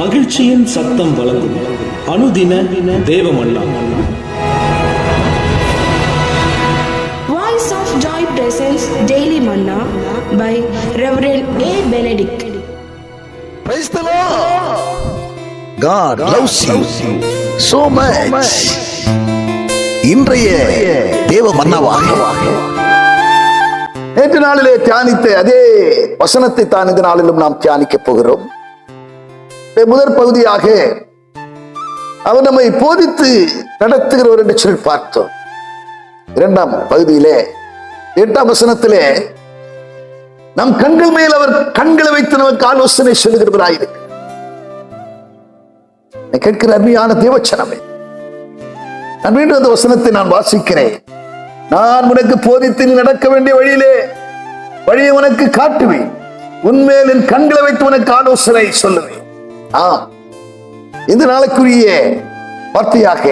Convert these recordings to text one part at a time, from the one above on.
மகிழ்ச்சியின் சத்தம் வழங்கும் அனுதின தேவமன்னா. Voice of Joy presents Daily Manna by Reverend A. Benedict. Praise the Lord. God loves you so much. இன்றைய தேவ மன்னாவாக நேற்று நாளிலே தியானித்த அதே வசனத்தை தான் இந்த நாளிலும் நாம் தியானிக்க போகிறோம். முதற் பகுதியாக அவர் நம்மை போதித்து நடத்துகிறவர் என்று சொல்லி பார்த்தோம். இரண்டாம் பகுதியிலே 8ஆம் வசனத்திலே நம் கண்கள் மேல் அவர் கண்களை வைத்து நமக்கு ஆலோசனை சொல்லுகிறவராயிருக்கிறார். கேட்கிற அருமையான தேவச்சனமே, நான் மீண்டும் அந்த வசனத்தை நான் வாசிக்கிறேன். நான் உனக்கு போதித்து நீ நடக்க வேண்டிய வழியை உனக்கு காட்டுவேன், உன்மேல் என் கண்களை வைத்து உனக்கு ஆலோசனை சொல்லுவேன். ஆம், இந்த நாளுக்குரிய வார்த்தையாக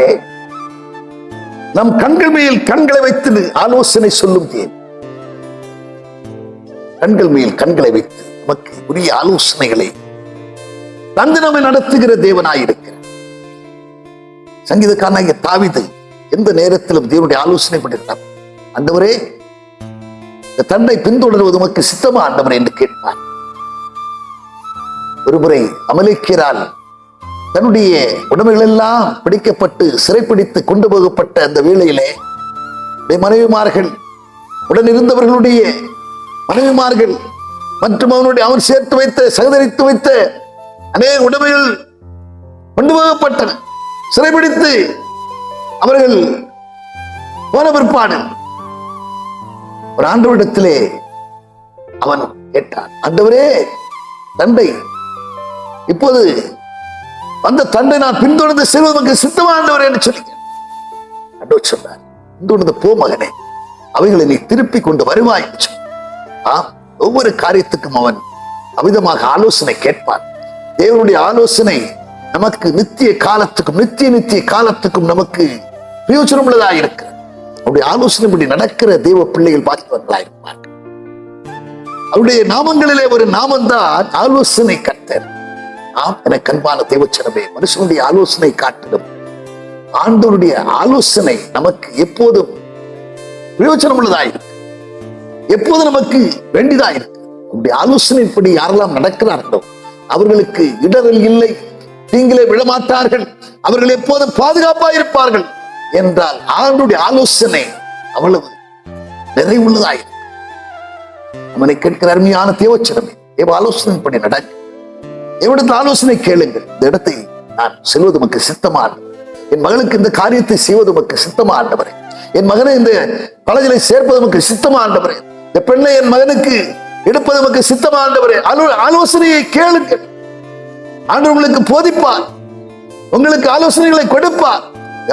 நம் கண்கள் மேல் கண்களை வைத்து ஆலோசனை சொல்லும் தேவன். கண்கள் மேல் கண்களை வைத்து நமக்கு உரிய ஆலோசனைகளை தந்து நம்மை நடத்துகிற தேவனாயிருக்கிறார். சங்கீதக்காரனாகிய தாவீது எந்த நேரத்திலும் தேவனுடைய ஆலோசனை பண்ணிருந்தார். ஆண்டவரே, இந்த தண்டை பின்தொடர்வது உமக்கு சித்தமா ஆண்டவரே என்று கேட்பார். ஒருமுறை அமலேக்கியரால் தன்னுடைய உடைமைகள் எல்லாம் பிடிக்கப்பட்டு சிறைப்பிடித்து கொண்டு போகப்பட்ட அந்த வேளையிலே மனைவிமார்கள், உடனிருந்தவர்களுடைய மனைவிமார்கள் மற்றும் அவன் சேர்த்து வைத்த சகதரித்து வைத்த அநேக உடைமைகள் கொண்டு போகப்பட்டன. சிறைப்பிடித்து அவர்கள் போன பிற்பாடு ஒரு ஆண்டவரிடத்திலே அவன் கேட்டான், ஆண்டவரே, தண்டை இப்போது அந்த தண்டை நான் பின்தொடர்ந்து செல்வதற்கு சித்தமா ஆண்டவரே என்று சொல்லி ஆண்டவர் சொன்னார், பின்தொடர்ந்து போ மகனே, அவைகளை நீ திருப்பி கொண்டு வருவாய். ஒவ்வொரு காரியத்துக்கும் அவன் அவிதமாக ஆலோசனை கேட்பான். தேவனுடைய ஆலோசனை நமக்கு நித்திய காலத்துக்கும் நமக்கு பிரயோஜனம் உள்ளதாக இருக்கு. அவருடைய ஆலோசனைப்படி நடக்கிற தேவ பிள்ளைகள் பாக்கியவர்களாக இருப்பார்கள். அவருடைய நாமங்களிலே ஒரு நாமம் தான் ஆலோசனை கர்த்தர். எனக்கு அன்பான தேவச்சனமே, மனுஷனுடைய ஆலோசனை காட்டிலும் ஆண்டவருடைய ஆலோசனை நமக்கு எப்போதும் பிரயோஜனம் உள்ளதாயிருக்கு, எப்போதும் நமக்கு வேண்டியதாயிருக்கு. அவருடைய ஆலோசனைப்படி யாரெல்லாம் நடக்கிறார்களோ அவர்களுக்கு இடரல் இல்லை, தீங்கிலே விழமாட்டார்கள், அவர்கள் எப்போதும் பாதுகாப்பாயிருப்பார்கள் என்றால் ஆண்டவருடைய ஆலோசனை அவ்வளவு நிறைவுள்ளதாயிருக்கு. அவனை கேட்கிற அருமையான தேவச்சனமே, தேவ ஆலோசனை பண்ணி நடக்க, எவ்விடத்தில் ஆலோசனை கேளுங்கள். இந்த இடத்தை நான் செல்வது உமக்கு சித்தமா ஆண்டவரே, என் மகளுக்கு இந்த காரியத்தை செய்வது உமக்கு சித்தமா ஆண்டவரே, என் மகனை இந்த பலகளை சேர்ப்பது உமக்கு சித்தமா ஆண்டவரே, இந்த பெண்ணை என் மகனுக்கு எடுப்பது உமக்கு சித்தமா ஆண்டவரே. ஆலோசனையை கேளுங்கள். ஆண்டவர் உங்களுக்கு போதிப்பார், உங்களுக்கு ஆலோசனைகளை கொடுப்பார்.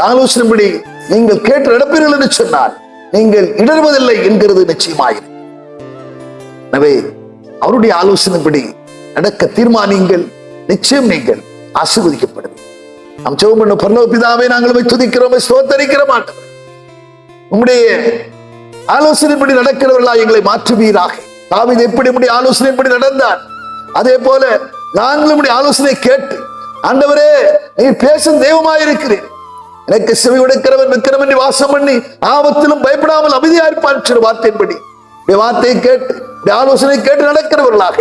ஆலோசனைப்படி நீங்கள் கேட்டு நடப்பீர்கள் என்று சொன்னால் நீங்கள் இடறுவதில்லை என்கிறது நிச்சயமாயிரு. எனவே அவருடைய ஆலோசனைப்படி நடக்க தீர்மானிங்கள், நிச்சயம் நீங்கள் ஆசீர்வதிக்கப்படுது. நாம் ஜெபம் பண்ண பரலோக பிதாவே, நாங்கள் துதிக்கிறோம், ஸ்தோத்தரிக்கிற மாட்டோம். உம்முடைய ஆலோசனைப்படி நடக்கிறவர்களா எங்களை மாற்றுவீராக. தாவீது எப்படி உம்முடைய ஆலோசனைப்படி நடந்தார், அதே போல நாங்களும் உம்முடைய ஆலோசனை கேட்டு, ஆண்டவரே, நீ பேசும் தெய்வமாயிருக்கிறேன், எனக்கு செவி உடைக்கிறவன் விக்கிரம் என்று வாசம் பண்ணி ஆபத்திலும் பயப்படாமல் அமைதியா இருப்பார் வார்த்தையின்படி வார்த்தையை கேட்டு ஆலோசனை கேட்டு நடக்கிறவர்களாக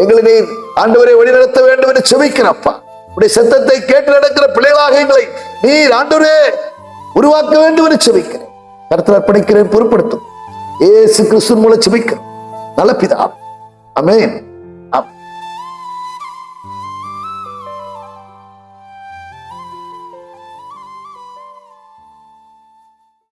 எங்களை நீர் ஆண்டவரை வழிநடத்த வேண்டும் என்று செபிக்கிறப்பா. உடைய சத்தத்தை கேட்டு நடக்கிற பிள்ளைகளாக எங்களை நீர் ஆண்டவரே உருவாக்க வேண்டும் என்று செபிக்கிறேன். கருத்தில் அர்ப்பணிக்கிறேன், பொறுப்படுத்தும் இயேசு கிறிஸ்துவின் மூலம் செபிக்கிறேன் நல்ல பிதாவே, ஆமென்.